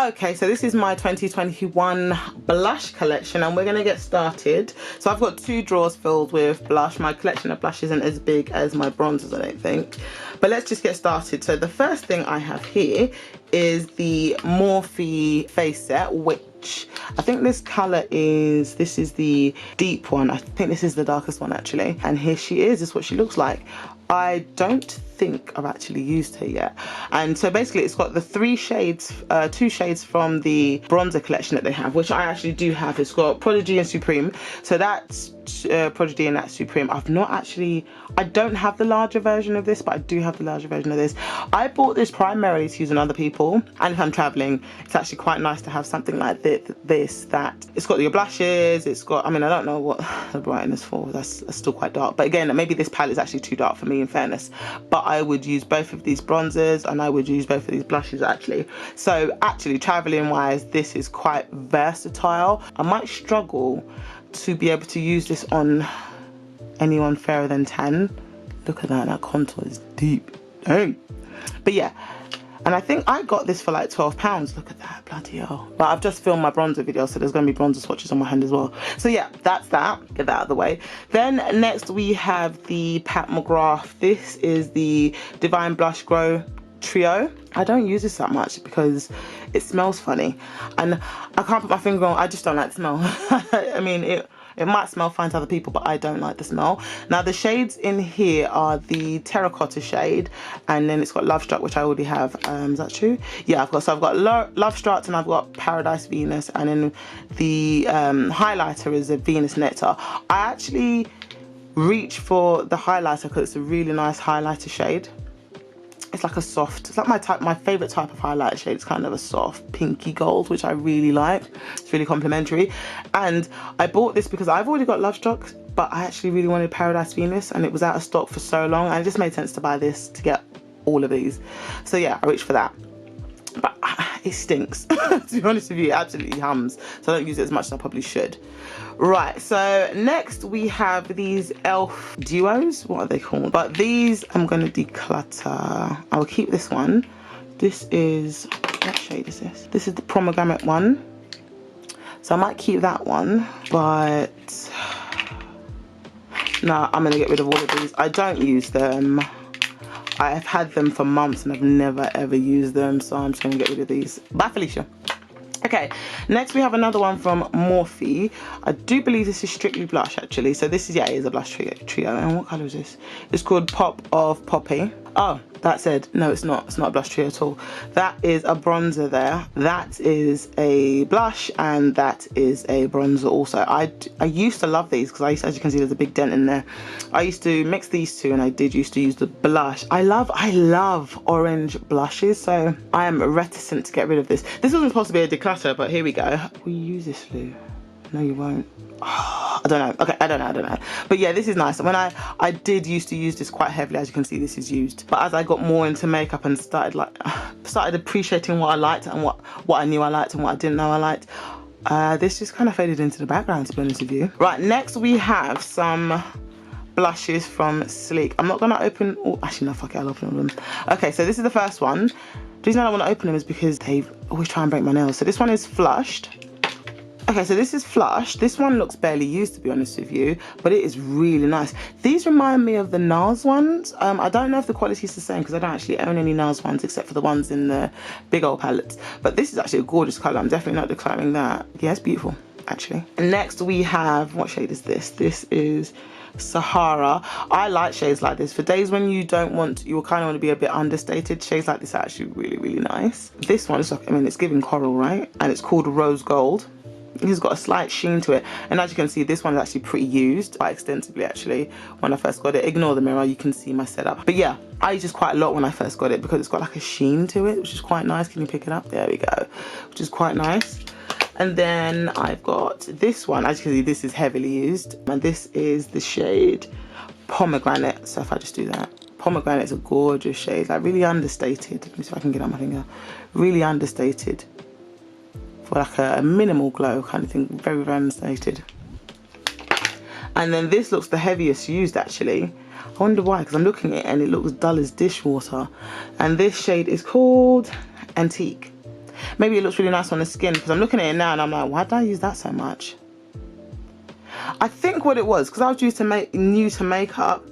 Okay, so this is my 2021 blush collection and we're gonna get started. So I've got 2 drawers filled with blush. My collection of blush isn't as big as my bronzers, I don't think. But let's just get started. So the first thing I have here is the Morphe face set, which I think this color is, this is the deep one. I think this is the darkest one actually. And here she is, this is what she looks like. I don't think I've actually used her yet. And so basically it's got the 3 shades, 2 shades from the bronzer collection that they have, which I actually do have. It's got Prodigy and Supreme. So that's Prodigy and that's Supreme. I've not actually, I don't have the larger version of this, but I do have the larger version of this. I bought this primarily to use on other people, and if I'm traveling, it's actually quite nice to have something like this that it's got your blushes, it's got, I mean, I don't know what the brightness for, that's still quite dark, but again, maybe this palette is actually too dark for me in fairness, but I would use both of these bronzers and I would use both of these blushes actually. So actually traveling wise, this is quite versatile. I might struggle to be able to use this on anyone fairer than 10. Look at that contour is deep, dang. But yeah, and I think I got this for like £12. Look at that, bloody hell. But I've just filmed my bronzer video, so there's gonna be bronzer swatches on my hand as well. So yeah, that's that, get that out of the way. Then next we have the Pat McGrath. This is the Divine Blush Grow Trio. I don't use this that much because it smells funny. And I can't put my finger on, I just don't like the smell. I mean, it might smell fine to other people, but I don't like the smell. Now the shades in here are the terracotta shade, and then it's got Love Struck, which I already have. Is that true? Yeah, I've got Love Struck, and I've got Paradise Venus, and then the highlighter is a Venus Nectar. I actually reach for the highlighter because it's a really nice highlighter shade. It's like a soft, it's like my favorite type of highlighter shade. It's kind of a soft pinky gold, which I really like. It's really complimentary. And I bought this because I've already got Love Struck, but I actually really wanted Paradise Venus and it was out of stock for so long, and it just made sense to buy this to get all of these. So yeah, I reached for that. But it stinks. To be honest with you, it absolutely hums. So I don't use it as much as I probably should. Right, so next we have these e.l.f. duos. What are they called? But these I'm going to declutter. I will keep this one. This is, what shade is this? This is the pomegranate one. So I might keep that one, but no, I'm going to get rid of all of these. I don't use them. I've had them for months and I've never ever used them, so I'm just gonna get rid of these. Bye, Felicia. Okay, next we have another one from Morphe. I do believe this is strictly blush actually. So this is, yeah, it is a blush trio. And what color is this? It's called Pop of Poppy. Oh, that said, no, it's not. It's not a blush trio at all. That is a bronzer there. That is a blush, and that is a bronzer also. I used to love these because as you can see, there's a big dent in there. I used to mix these two, and I did used to use the blush. I love orange blushes, so I am reticent to get rid of this. This wasn't supposed to be a declutter, but here we go. Will you use this, Lou? No, you won't. Oh, I don't know. Okay, I don't know. But yeah, this is nice. When I did used to use this quite heavily, as you can see, this is used. But as I got more into makeup and started appreciating what I liked and what I knew I liked and what I didn't know I liked, this just kind of faded into the background, to be honest with you. Right, next we have some blushes from Sleek. I'm not gonna open. Oh, actually no, fuck it, I'll open all of them. Okay, so this is the first one. The reason I don't want to open them is because they always try and break my nails. So this one is Flushed. Okay, so this is Flush. This one looks barely used, to be honest with you, but it is really nice. These remind me of the NARS ones. I don't know if the quality is the same because I don't actually own any NARS ones except for the ones in the big old palettes. But this is actually a gorgeous colour. I'm definitely not declaring that. Yeah, it's beautiful, actually. Next we have, what shade is this? This is Sahara. I like shades like this for days when you don't want, you kind of want to be a bit understated. Shades like this are actually really, really nice. This one is like, I mean, it's giving coral, right? And it's called Rose Gold. It's got a slight sheen to it, and as you can see, this one's actually pretty used quite extensively actually when I first got it. Ignore the mirror, you can see my setup. But yeah, I used this quite a lot when I first got it because it's got like a sheen to it, which is quite nice. Can you pick it up? There we go, which is quite nice. And then I've got this one. As you can see, this is heavily used, and this is the shade Pomegranate. So if I just do that, Pomegranate is a gorgeous shade, like really understated. Let me see if I can get on my finger. Really understated for like a minimal glow kind of thing, very, very understated. And then this looks the heaviest used actually. I wonder why, because I'm looking at it and it looks dull as dishwater. And this shade is called Antique. Maybe it looks really nice on the skin, because I'm looking at it now and I'm like, why did I use that so much? I think what it was, because I was new to makeup,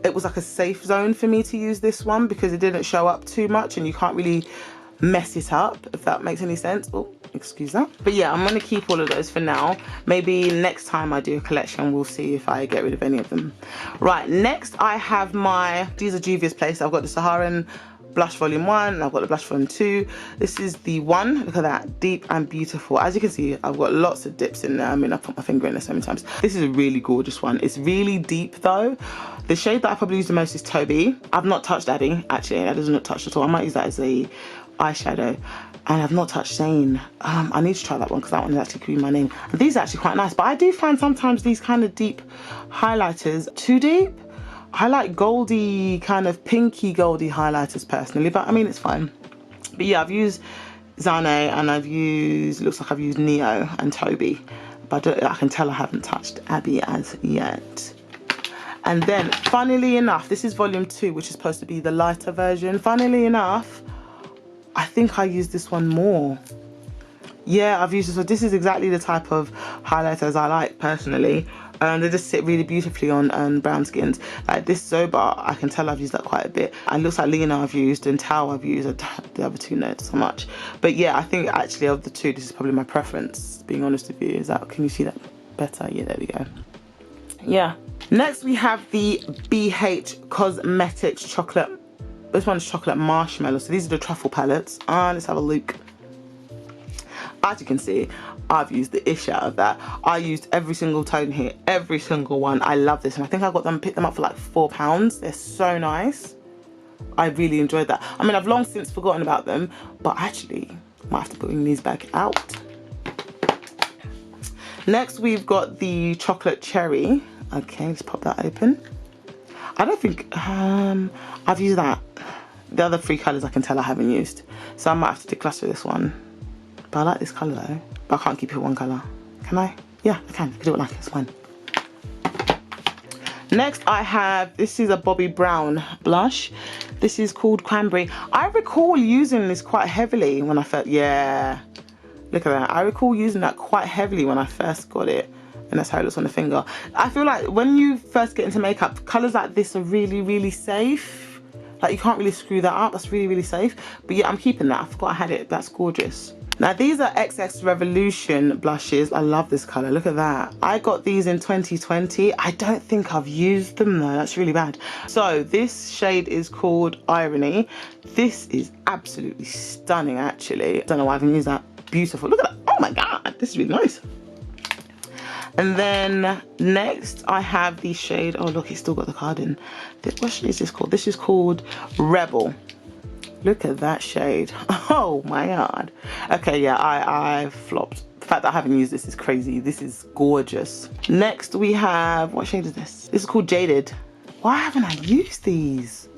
it was like a safe zone for me to use this one because it didn't show up too much and you can't really mess it up, if that makes any sense. Oh, excuse that. But yeah, I'm gonna keep all of those for now. Maybe next time I do a collection, we'll see if I get rid of any of them. Right, next I have these are Juvia's Place. I've got the Saharan Blush Volume 1 and I've got the Blush Volume 2. This is the one, look at that, Deep and Beautiful. As you can see, I've got lots of dips in there. I mean, I've put my finger in there so many times. This is a really gorgeous one. It's really deep though. The shade that I probably use the most is Toby. I've not touched Abby, actually. That does not touch at all. I might use that as a eyeshadow. And I've not touched Shane. I need to try that one because that one actually could be my name. And these are actually quite nice, but I do find sometimes these kind of deep highlighters too deep. I like goldy, kind of pinky goldy highlighters personally, but I mean, it's fine. But yeah, I've used Zane and it looks like I've used Neo and Toby, but I can tell I haven't touched Abby as yet. And then, funnily enough, this is Volume 2, which is supposed to be the lighter version. Funnily enough, I think I use this one more. Yeah, I've used this one. This is exactly the type of highlighters I like personally. They just sit really beautifully on brown skins. Like this Zoba, I can tell I've used that quite a bit. And it looks like Lena I've used and Tao I've used. The other two not so much. But yeah, I think actually of the two, this is probably my preference, being honest with you. Can you see that better? Yeah, there we go. Yeah. Next we have the BH Cosmetics Chocolate. This one's Chocolate Marshmallow. So these are the truffle palettes. Let's have a look. As you can see, I've used the ish out of that. I used every single tone here, every single one. I love this, and I think I picked them up for like £4. They're so nice. I really enjoyed that. I mean, I've long since forgotten about them, but actually, I might have to bring these back out. Next, we've got the Chocolate Cherry. Okay, let's pop that open. I don't think I've used that. The other three colours I can tell I haven't used, so I might have to declutter this one. But I like this colour though. But I can't keep it one colour. Can I? Yeah, I can. I can do it like it's fine. Next I have, this is a Bobbi Brown blush. This is called Cranberry. I recall using this quite heavily when I first, yeah. Look at that. I recall using that quite heavily when I first got it. And that's how it looks on the finger. I feel like when you first get into makeup, colours like this are really, really safe. Like you can't really screw that up. That's really, really safe. But yeah, I'm keeping that. I forgot I had it. That's gorgeous. Now these are XX Revolution blushes. I love this colour, look at that. I got these in 2020. I don't think I've used them though, that's really bad. So this shade is called Irony. This is absolutely stunning actually. I don't know why I haven't used that. Beautiful, look at that, oh my God, this is really nice. And then next I have the shade, oh look, it's still got the card in. What shade is this called? This is called Rebel. Look at that shade. Oh my God. Okay, yeah, I flopped. The fact that I haven't used this is crazy. This is gorgeous. Next we have, what shade is this? This is called Jaded. Why haven't I used these?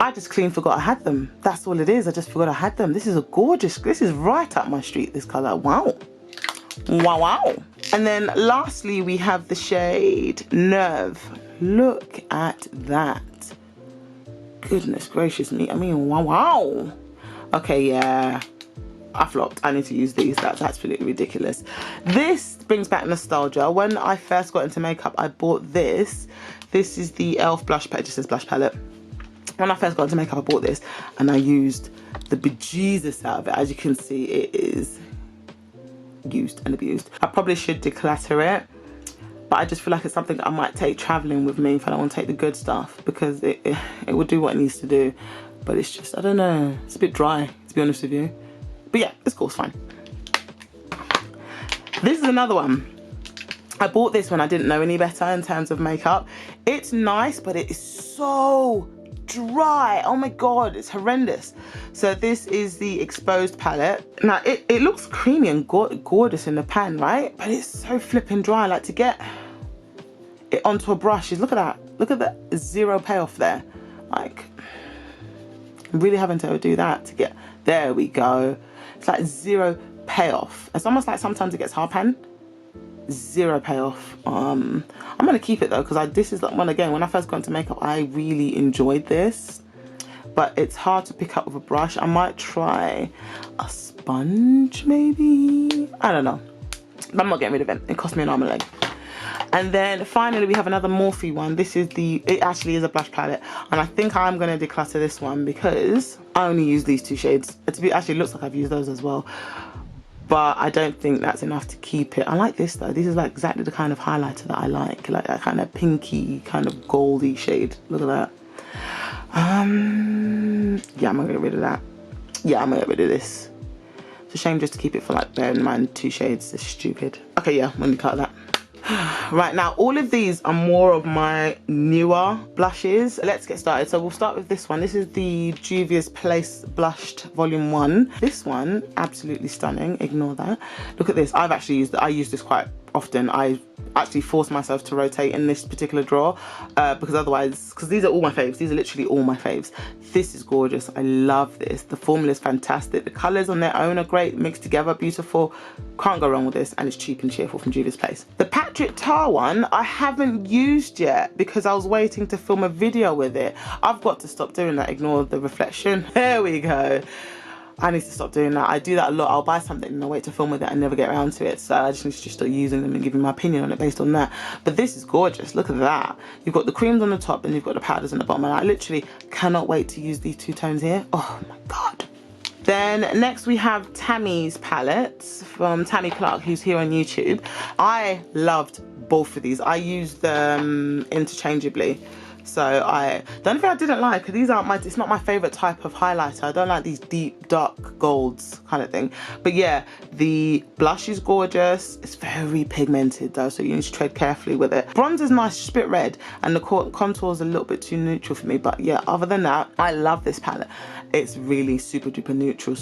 I just clean forgot I had them. That's all it is. I just forgot I had them. This is a gorgeous, this is right up my street, this color. Wow. Wow, wow. And then lastly, we have the shade Nerve. Look at that. Goodness gracious me. I mean, wow, wow. Okay, yeah. I flopped. I need to use these. That's absolutely ridiculous. This brings back nostalgia. When I first got into makeup, I bought this. This is the e.l.f. blush palette. It just says blush palette. When I first got into makeup, I bought this and I used the bejesus out of it. As you can see, it is used and abused. I probably should declutter it, but I just feel like it's something that I might take traveling with me if I don't want to take the good stuff, because it will do what it needs to do. But it's just, I don't know, it's a bit dry, to be honest with you. But yeah, it's cool, it's fine. This is another one. I bought this when I didn't know any better in terms of makeup. It's nice, but it is so dry. Oh my God, it's horrendous. So this is the Exposed palette. Now it looks creamy and gorgeous in the pan, right? But it's so flipping dry. Like, to get it onto a brush, look at that. Look at the zero payoff there. Like, I'm really having to do that to get, there we go. It's like zero payoff. It's almost like sometimes it gets hard pan. Zero payoff. I'm gonna keep it though, because this is the one, again, when I first got into makeup, I really enjoyed this. but it's hard to pick up with a brush. I might try a sponge maybe, I don't know, but I'm not getting rid of it. It cost me an arm and a leg. And then finally we have another Morphe one. This is it actually is a blush palette, and I think I'm going to declutter this one because I only use these two shades. Actually, it looks like I've used those as well, but I don't think that's enough to keep it. I like this though. This is like exactly the kind of highlighter that I like that kind of pinky, kind of goldy shade. Look at that. Yeah, I'm gonna get rid of that. Yeah, I'm gonna get rid of this. It's a shame just to keep it for like, bear in mind, 2 shades. It's stupid. Okay, yeah, I'm gonna cut that. Right, now all of these are more of my newer blushes. Let's get started. So we'll start with this one. This is the Juvia's Place Blushed Volume 1. This one, absolutely stunning. Ignore that. Look at this. I use this quite often. I actually force myself to rotate in this particular drawer because otherwise, because these are all my faves. These are literally all my faves. This is gorgeous. I love this. The formula is fantastic. The colors on their own are great, mixed together, beautiful. Can't go wrong with this, and it's cheap and cheerful from Juvia's Place. The Patrick Tar one I haven't used yet because I was waiting to film a video with it. I've got to stop doing that. Ignore the reflection. There we go. I need to stop doing that. I do that a lot. I'll buy something and I'll wait to film with it and never get around to it. So I just need to start using them and giving my opinion on it based on that. But this is gorgeous. Look at that. You've got the creams on the top and you've got the powders on the bottom. And I literally cannot wait to use these 2 tones here. Oh my God. Then next we have Tammy's palettes from Tammy Clark, who's here on YouTube. I loved both of these. I used them interchangeably. So the only thing I didn't like, it's not my favorite type of highlighter. I don't like these deep dark golds kind of thing. But yeah, the blush is gorgeous. It's very pigmented though, so you need to tread carefully with it. Bronze is nice, just a bit red, and the contour is a little bit too neutral for me. But yeah, other than that, I love this palette. It's really super duper neutral,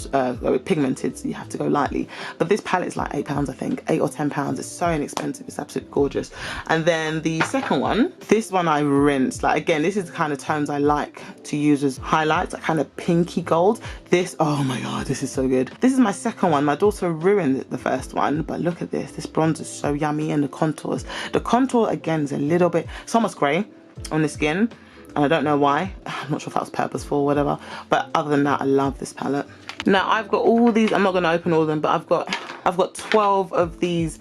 pigmented, so you have to go lightly. But this palette is like £8, I think, £8 or £10. It's so inexpensive. It's absolutely gorgeous. And then the second one, this one I rinsed. Like again, this is the kind of tones I like to use as highlights, like kind of pinky gold. This, oh my God, this is so good. This is my second one. My daughter ruined the first one, but look at this. This bronze is so yummy, and the contours. The contour again is a little bit, it's almost grey on the skin. And I don't know why. I'm not sure if that was purposeful or whatever. But other than that, I love this palette. Now I've got all these. I'm not going to open all of them, but I've got 12 of these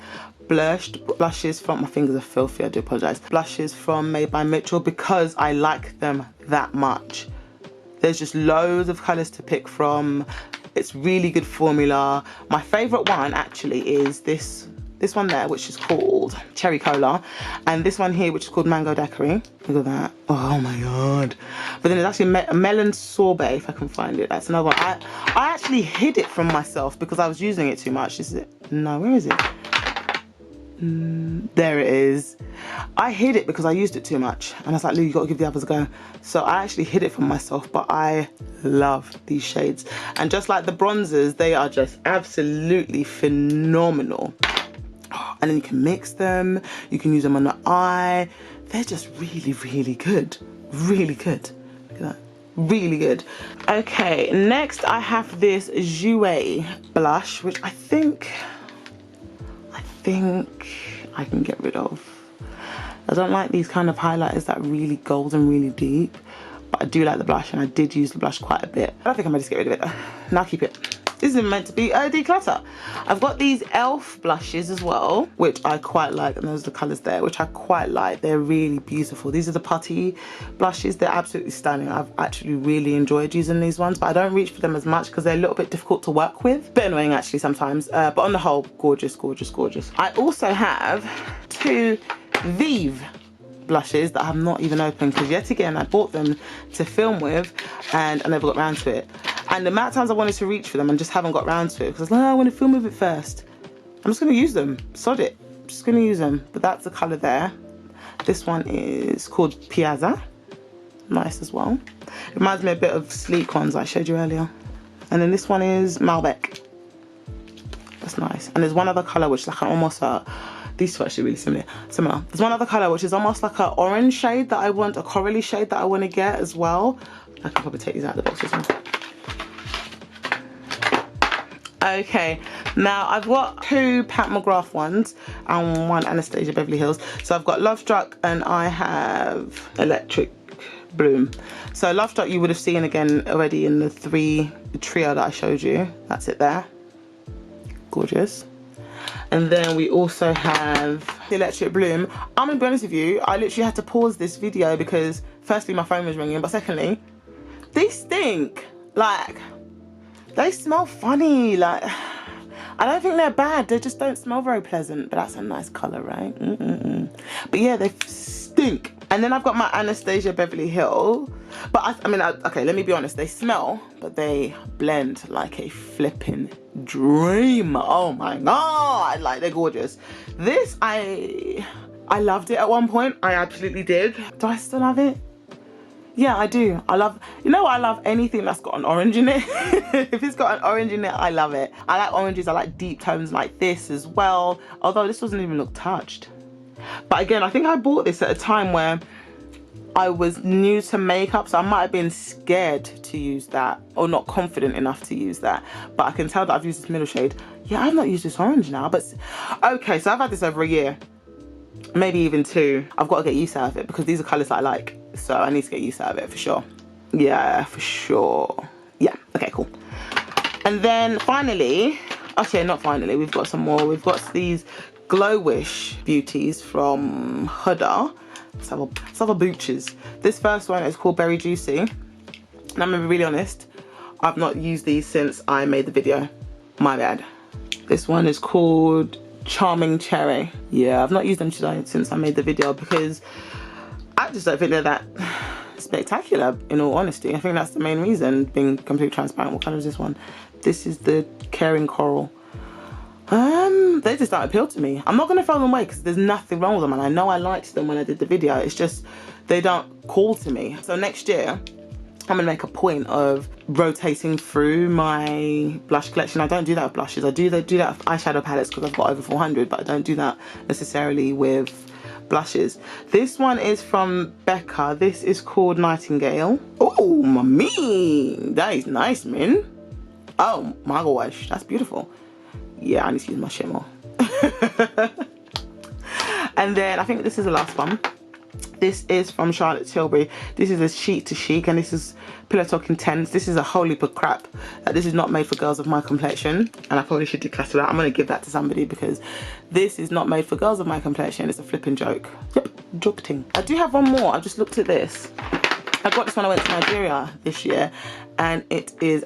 blushes from, my fingers are filthy, I do apologise. Blushes from Made by Mitchell because I like them that much. There's just loads of colours to pick from. It's really good formula. My favourite one actually is this one there, which is called Cherry Cola, and this one here, which is called Mango Daiquiri. Look at that. Oh my God. But then there's actually a melon sorbet, if I can find it. That's another one. I actually hid it from myself because I was using it too much. Is it? No, where is it? There it is. I hid it because I used it too much, and I was like, Lou, you got to give the others a go. So I actually hid it from myself, but I love these shades. And just like the bronzers, they are just absolutely phenomenal. And then you can mix them, you can use them on the eye. They're just really, really good. Really good. Look at that. Really good. Okay, next I have this Jouer blush, which I think I can get rid of. I don't like these kind of highlighters that are really gold and really deep, but I do like the blush, and I did use the blush quite a bit. I don't think I'm ready to get rid of it though. No, I'll keep it. This isn't meant to be a declutter. I've got these e.l.f. blushes as well, which I quite like, and those are the colours there, which I quite like. They're really beautiful. These are the putty blushes. They're absolutely stunning. I've actually really enjoyed using these ones, but I don't reach for them as much because they're a little bit difficult to work with. Bit annoying actually sometimes, but on the whole, gorgeous, gorgeous, gorgeous. I also have 2 Vive blushes that I have not even opened because yet again I bought them to film with and I never got around to it. And the amount of times I wanted to reach for them and just haven't got around to it because I was like, oh, I want to film with it first. I'm just going to use them. Sod it. I'm just going to use them. But that's the colour there. This one is called Piazza. Nice as well. It reminds me a bit of sleek ones I showed you earlier. And then this one is Malbec. That's nice. And there's one other colour which is like an almost a... These two are actually really similar. There's one other colour which is almost like an orange shade that I want, a corally shade that I want to get as well. I can probably take these out of the box as well. Okay, now I've got 2 Pat McGrath ones and 1 Anastasia Beverly Hills. So I've got Love Struck and I have Electric Bloom. So Love Struck you would have seen again already in the trio that I showed you. That's it there. Gorgeous. And then we also have the Electric Bloom. I'm gonna be honest with you, I literally had to pause this video because firstly my phone was ringing, but secondly, these stink. Like, they smell funny. Like, I don't think they're bad, they just don't smell very pleasant, but that's a nice colour, right? But yeah, they stink. And then I've got my Anastasia Beverly Hill. But I mean, okay, let me be honest, they smell, but they blend like a flipping dream. Oh my God, like, they're gorgeous. This, I loved it at one point, I absolutely did. Do I still love it? Yeah, I do. I love, you know what, I love anything that's got an orange in it. If it's got an orange in it, I love it. I like oranges, I like deep tones like this as well. Although this doesn't even look touched. But again, I think I bought this at a time where I was new to makeup, so I might have been scared to use that or not confident enough to use that. But I can tell that I've used this middle shade. Yeah, I've not used this orange now, but okay, so I've had this over a year, maybe even 2. I've got to get used out of it because these are colours that I like, so I need to get used out of it for sure. Yeah, for sure. Yeah, okay, cool. And then finally, okay, not finally, we've got some more. We've got these Glow Wish beauties from Huda. Let's have a booches. This first one is called Berry Juicy. And I'm gonna be really honest, I've not used these since I made the video. My bad. This one is called Charming Cherry. Yeah, I've not used them since I made the video because I just don't think they're that spectacular, in all honesty. I think that's the main reason, being completely transparent. What colour is this one? This is the Caring Coral. They just don't appeal to me. I'm not going to throw them away because there's nothing wrong with them, and I know I liked them when I did the video. It's just they don't call to me. So next year I'm going to make a point of rotating through my blush collection. I don't do that with blushes. I do that with eyeshadow palettes because I've got over 400, but I don't do that necessarily with blushes. This one is from Becca. This is called Nightingale. Oh, mommy, that is nice, man. Oh my gosh, that's beautiful. Yeah, I need to use my shimmer. And then I think this is the last one. This is from Charlotte Tilbury. This is a Chic to Chic, and this is Pillow Talk Intense. This is a whole heap of crap. This is not made for girls of my complexion, and I probably should declutter that. I'm gonna give that to somebody because this is not made for girls of my complexion. It's a flipping joke. Yep, joke thing. I do have one more. I just looked at this. I got this when I went to Nigeria this year, and it is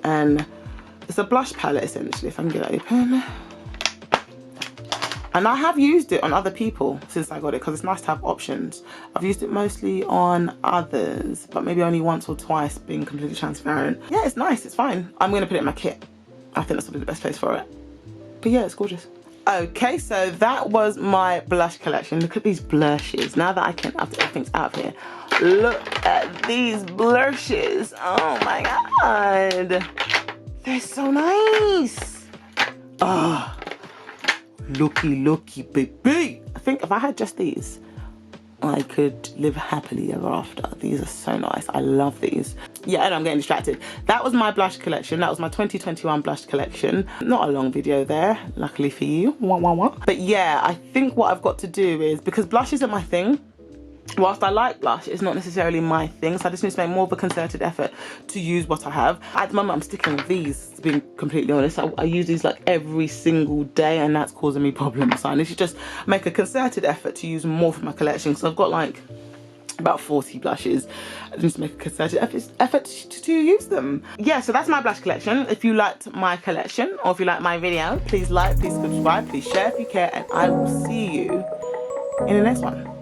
it's a blush palette essentially, if I can get it open. And I have used it on other people since I got it because it's nice to have options. I've used it mostly on others, but maybe only once or twice, being completely transparent. Yeah, it's nice, it's fine. I'm gonna put it in my kit. I think that's probably the best place for it. But yeah, it's gorgeous. Okay, so that was my blush collection. Look at these blushes. Now that everything's out of here, look at these blushes. Oh my God. They're so nice. Oh, looky, baby. I think if I had just these, I could live happily ever after. These are so nice. I love these. Yeah, and I'm getting distracted. That was my blush collection. That was my 2021 blush collection. Not a long video there, luckily for you. Wah, wah, wah. But yeah, I think what I've got to do is, because blush isn't my thing, whilst I like blush, it's not necessarily my thing, so I just need to make more of a concerted effort to use what I have. At the moment, I'm sticking with these, to be completely honest. I use these like every single day, and that's causing me problems. So I need to just make a concerted effort to use more from my collection. So I've got like about 40 blushes. I need to make a concerted effort to use them. Yeah, so that's my blush collection. If you liked my collection, or if you liked my video, please like, please subscribe, please share if you care, and I will see you in the next one.